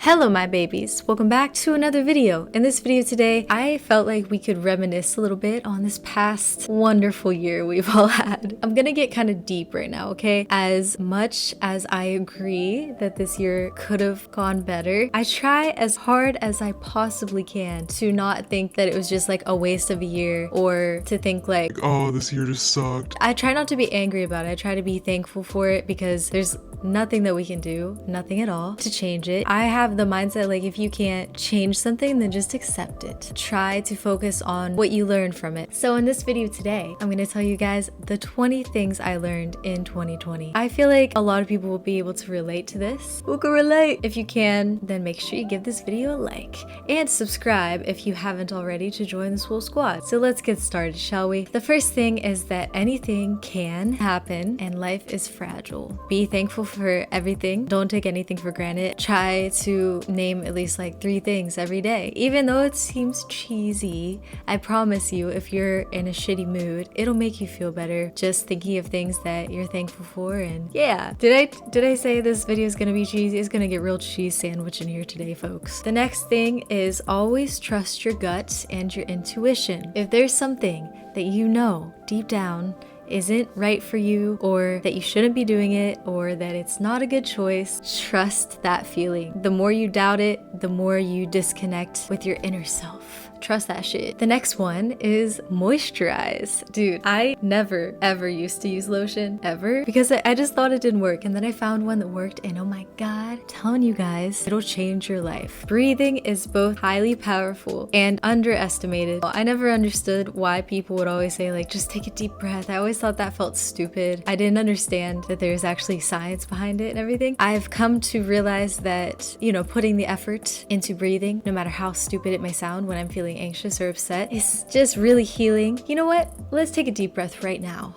Hello my babies, welcome back to another video. In this video today, I felt like we could reminisce a little bit on this past wonderful year we've all had. I'm gonna get kind of deep right now, okay? As much as I agree that this year could have gone better, I try as hard as I possibly can to not think that it was just like a waste of a year, or to think like, oh, this year just sucked. I try not to be angry about it. I try to be thankful for it because there's nothing that we can do, nothing at all, to change it. I have the mindset like if you can't change something, then just accept it. Try to focus on what you learned from it. So in this video today, I'm going to tell you guys the 20 things I learned in 2020. I feel like a lot of people will be able to relate to this. Who can relate? If you can, then make sure you give this video a like and subscribe if you haven't already to join the Swole Squad. So let's get started, shall we? The first thing is that anything can happen and life is fragile. Be thankful for everything. Don't take anything for granted. Try to name at least like 3 things every day. Even though it seems cheesy, I promise you, if you're in a shitty mood, it'll make you feel better just thinking of things that you're thankful for. And yeah, did I say this video is gonna be cheesy? It's gonna get real cheese sandwich in here today, folks. The next thing is always trust your gut and your intuition. If there's something that you know deep down isn't right for you, or that you shouldn't be doing it, or that it's not a good choice, trust that feeling. The more you doubt it, the more you disconnect with your inner self. Trust that shit. The next one is moisturize. Dude, I never ever used to use lotion, ever, because I just thought it didn't work, and then I found one that worked, and oh my god, I'm telling you guys, it'll change your life. Breathing is both highly powerful and underestimated. I never understood why people would always say like, just take a deep breath. I always thought that felt stupid. I didn't understand that there's actually science behind it and everything. I've come to realize that, you know, putting the effort into breathing, no matter how stupid it may sound when I'm feeling anxious or upset, is just really healing. You know what? Let's take a deep breath right now.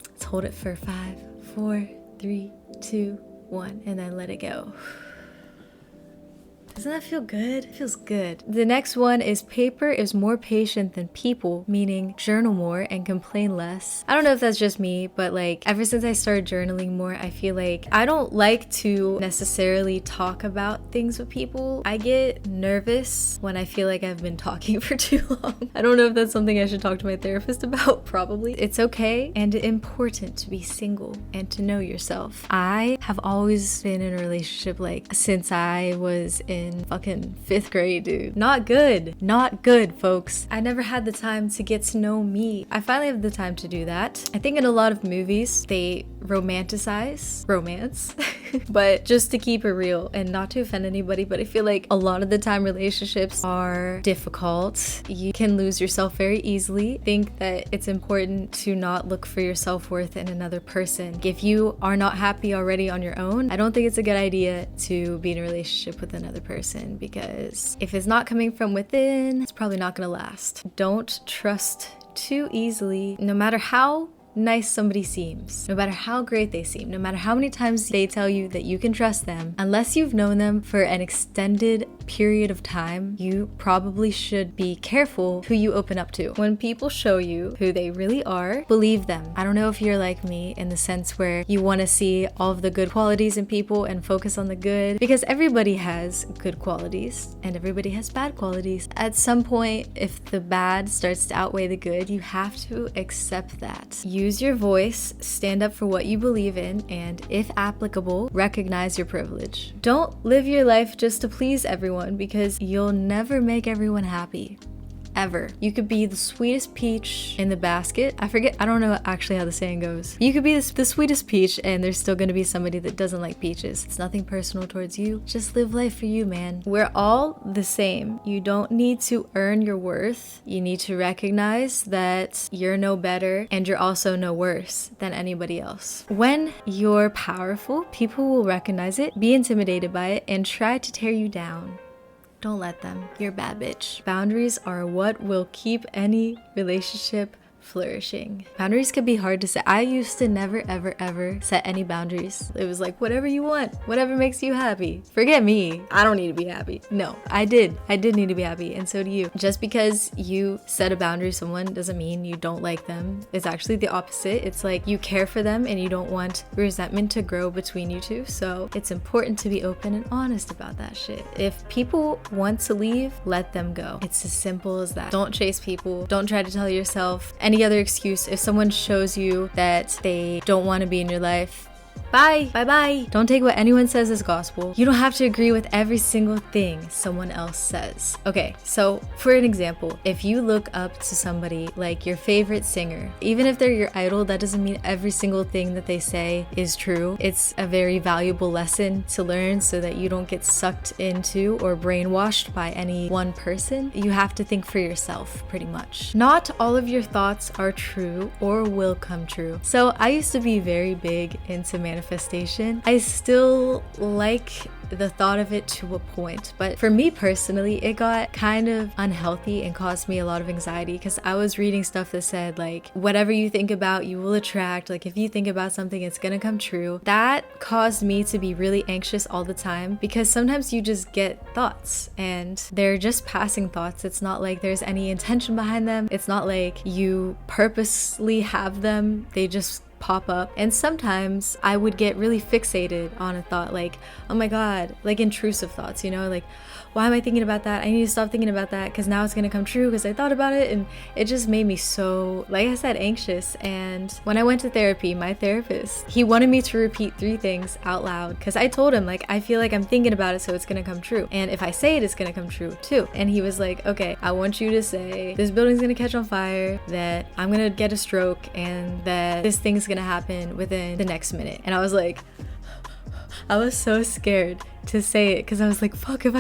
Let's hold it for 5, 4, 3, 2, 1, and then let it go. Doesn't that feel good? It feels good. The next one is paper is more patient than people, meaning journal more and complain less. I don't know if that's just me, but like ever since I started journaling more, I feel like I don't like to necessarily talk about things with people. I get nervous when I feel like I've been talking for too long. I don't know if that's something I should talk to my therapist about, probably. It's okay and important to be single and to know yourself. I have always been in a relationship like since I was in fucking 5th grade, dude. Not good, folks. I never had the time to get to know me. I finally have the time to do that. I think in a lot of movies they romanticize romance but just to keep it real and not to offend anybody, but I feel like a lot of the time relationships are difficult. You can lose yourself very easily. Think that it's important to not look for your self-worth in another person. If you are not happy already on your own, I don't think it's a good idea to be in a relationship with another person, because if it's not coming from within, it's probably not gonna last. Don't trust too easily, no matter how nice somebody seems, no matter how great they seem, no matter how many times they tell you that you can trust them. Unless you've known them for an extended period of time, you probably should be careful who you open up to. When people show you who they really are, believe them. I don't know if you're like me in the sense where you want to see all of the good qualities in people and focus on the good, because everybody has good qualities and everybody has bad qualities. At some point, if the bad starts to outweigh the good, you have to accept that. Use your voice, stand up for what you believe in, and if applicable, recognize your privilege. Don't live your life just to please everyone, because you'll never make everyone happy. Ever. You could be the sweetest peach in the basket. I don't know actually how the saying goes. You could be the sweetest peach and there's still gonna be somebody that doesn't like peaches. It's nothing personal towards you. Just live life for you, man. We're all the same. You don't need to earn your worth. You need to recognize that you're no better and you're also no worse than anybody else. When you're powerful, people will recognize it, be intimidated by it, and try to tear you down. Don't let them. You're a bad bitch. Boundaries are what will keep any relationship flourishing. Boundaries can be hard to set. I used to never ever ever set any boundaries. It was like, whatever you want, whatever makes you happy. Forget me, I don't need to be happy. No, I did need to be happy, and so do you. Just because you set a boundary with someone doesn't mean you don't like them. It's actually the opposite. It's like you care for them and you don't want resentment to grow between you two. So it's important to be open and honest about that shit. If people want to leave, let them go. It's as simple as that. Don't chase people. Don't try to tell yourself any other excuse. If someone shows you that they don't want to be in your life, bye, bye bye. Don't take what anyone says as gospel. You don't have to agree with every single thing someone else says. Okay, so for an example, if you look up to somebody like your favorite singer, even if they're your idol, that doesn't mean every single thing that they say is true. It's a very valuable lesson to learn so that you don't get sucked into or brainwashed by any one person. You have to think for yourself, pretty much. Not all of your thoughts are true or will come true. So I used to be very big into manifestation. I still like the thought of it to a point, but for me personally, it got kind of unhealthy and caused me a lot of anxiety because I was reading stuff that said like, whatever you think about, you will attract. Like if you think about something, it's gonna come true. That caused me to be really anxious all the time because sometimes you just get thoughts and they're just passing thoughts. It's not like there's any intention behind them. It's not like you purposely have them. They just pop up. And sometimes I would get really fixated on a thought like, oh my god, like intrusive thoughts, you know, like, why am I thinking about that? I need to stop thinking about that because now it's gonna come true because I thought about it. And it just made me so, like I said, anxious. And when I went to therapy, my therapist, he wanted me to repeat 3 things out loud because I told him like, I feel like I'm thinking about it, so it's gonna come true, and if I say it, it's gonna come true too. And he was like, okay, I want you to say this building's gonna catch on fire, that I'm gonna get a stroke, and that this thing's gonna happen within the next minute. And I was like, I was so scared to say it because I was like, fuck, if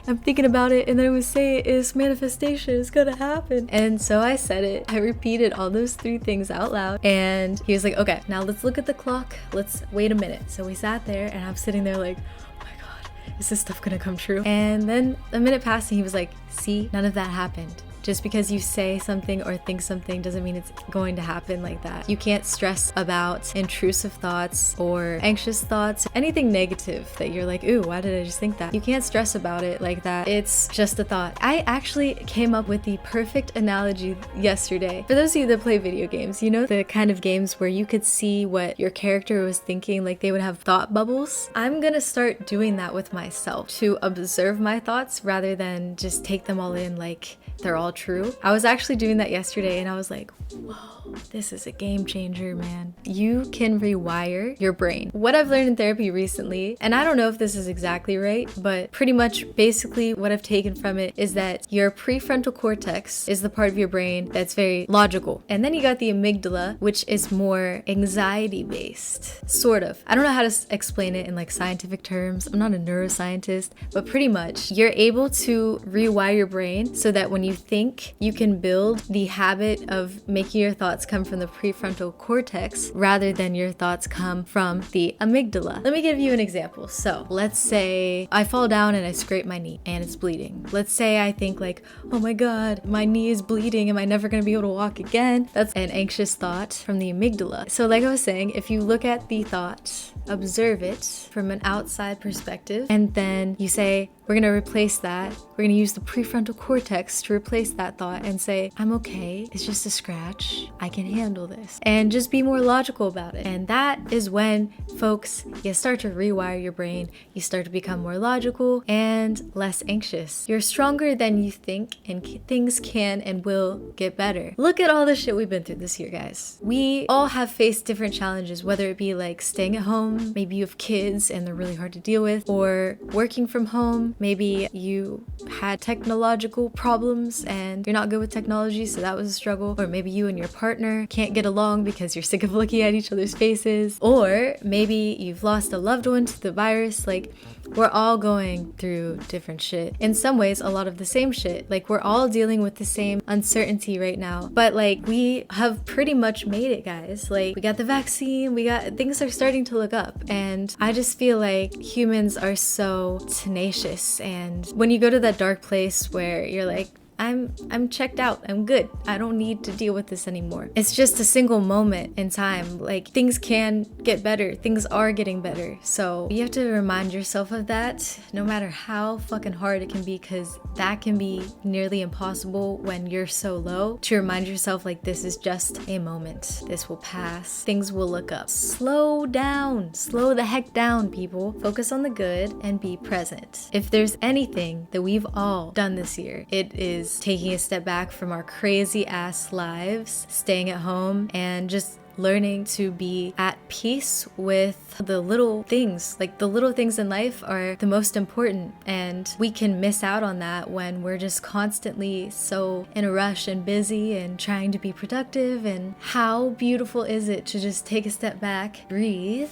I'm thinking about it and then I would say it's manifestation, it's gonna happen. And so I said it. I repeated all those 3 things out loud, and he was like, okay, now let's look at the clock, let's wait a minute. So we sat there and I'm sitting there like, oh my god, is this stuff gonna come true? And then a minute passed and he was like, see, none of that happened. Just because you say something or think something doesn't mean it's going to happen like that. You can't stress about intrusive thoughts or anxious thoughts, anything negative that you're like, ooh, why did I just think that? You can't stress about it like that. It's just a thought. I actually came up with the perfect analogy yesterday. For those of you that play video games, you know the kind of games where you could see what your character was thinking, like they would have thought bubbles. I'm gonna start doing that with myself to observe my thoughts rather than just take them all in like they're all true. I was actually doing that yesterday and I was like, whoa, this is a game changer, man. You can rewire your brain. What I've learned in therapy recently, and I don't know if this is exactly right, but pretty much basically what I've taken from it is that your prefrontal cortex is the part of your brain that's very logical. And then you got the amygdala, which is more anxiety based, sort of. I don't know how to explain it in like scientific terms. I'm not a neuroscientist, but pretty much you're able to rewire your brain so that when you think, you can build the habit of making your thoughts come from the prefrontal cortex rather than your thoughts come from the amygdala. Let me give you an example. So let's say I fall down and I scrape my knee and it's bleeding. Let's say I think like, oh my god, my knee is bleeding. Am I never gonna be able to walk again? That's an anxious thought from the amygdala. So like I was saying, if you look at the thought, observe it from an outside perspective, and then you say, we're gonna replace that. We're gonna use the prefrontal cortex to replace that thought and say, I'm okay, it's just a scratch, I can handle this. And just be more logical about it. And that is when, folks, you start to rewire your brain, you start to become more logical and less anxious. You're stronger than you think, and things can and will get better. Look at all the shit we've been through this year, guys. We all have faced different challenges, whether it be like staying at home, maybe you have kids and they're really hard to deal with, or working from home. Maybe you had technological problems and you're not good with technology, so that was a struggle. Or maybe you and your partner can't get along because you're sick of looking at each other's faces. Or maybe you've lost a loved one to the virus. Like, we're all going through different shit. In some ways, a lot of the same shit. Like, we're all dealing with the same uncertainty right now. But like, we have pretty much made it, guys. Like, we got the vaccine, things are starting to look up. And I just feel like humans are so tenacious. And when you go to that dark place where you're like, I'm checked out. I'm good. I don't need to deal with this anymore. It's just a single moment in time. Like, things can get better. Things are getting better. So you have to remind yourself of that, no matter how fucking hard it can be, because that can be nearly impossible when you're so low, to remind yourself like, this is just a moment. This will pass. Things will look up. Slow down. Slow the heck down, people. Focus on the good and be present. If there's anything that we've all done this year, it is taking a step back from our crazy ass lives, staying at home, and just learning to be at peace with the little things. Like, the little things in life are the most important, and we can miss out on that when we're just constantly so in a rush and busy and trying to be productive. And how beautiful is it to just take a step back, breathe,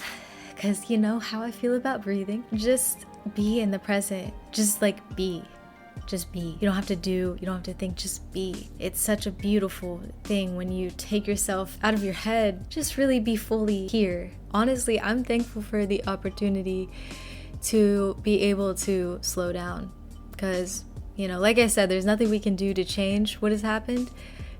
because you know how I feel about breathing. Just be in the present. Just like be. Just be. You don't have to do, you don't have to think, just be. It's such a beautiful thing when you take yourself out of your head, just really be fully here. Honestly, I'm thankful for the opportunity to be able to slow down, because, you know, like I said, there's nothing we can do to change what has happened.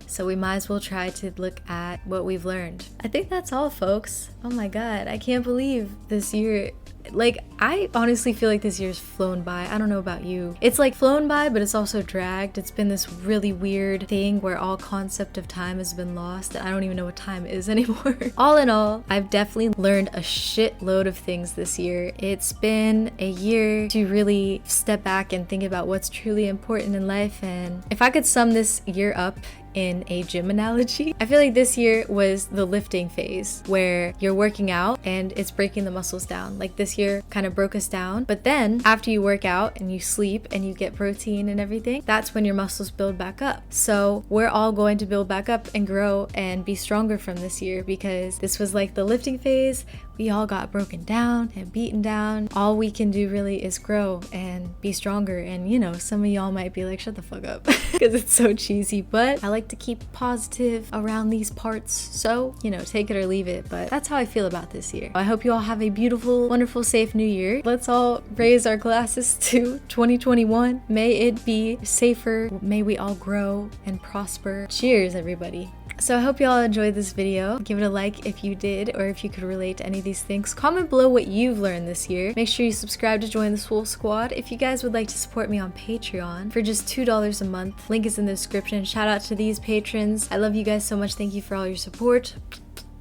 So we might as well try to look at what we've learned. I think that's all, folks. Oh my God, I can't believe this year. Like, I honestly feel like this year's flown by. I don't know about you. It's like flown by, but it's also dragged. It's been this really weird thing where all concept of time has been lost, and I don't even know what time is anymore. All in all, I've definitely learned a shitload of things this year. It's been a year to really step back and think about what's truly important in life. And if I could sum this year up in a gym analogy, I feel like this year was the lifting phase, where you're working out and it's breaking the muscles down. Like, this year kind of broke us down, but then after you work out and you sleep and you get protein and everything, that's when your muscles build back up. So we're all going to build back up and grow and be stronger from this year, because this was like the lifting phase. We all got broken down and beaten down. All we can do really is grow and be stronger. And you know, some of y'all might be like, shut the fuck up, because it's so cheesy, but I like to keep positive around these parts. So, you know, take it or leave it, but that's how I feel about this year. I hope you all have a beautiful, wonderful, safe new year. Let's all raise our glasses to 2021. May it be safer. May we all grow and prosper. Cheers, everybody. So I hope you all enjoyed this video. Give it a like if you did, or if you could relate to any of these things. Comment below what you've learned this year. Make sure you subscribe to join the Swole Squad. If you guys would like to support me on Patreon for just $2 a month, link is in the description. Shout out to these patrons. I love you guys so much. Thank you for all your support.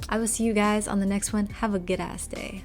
I will see you guys on the next one. Have a good ass day.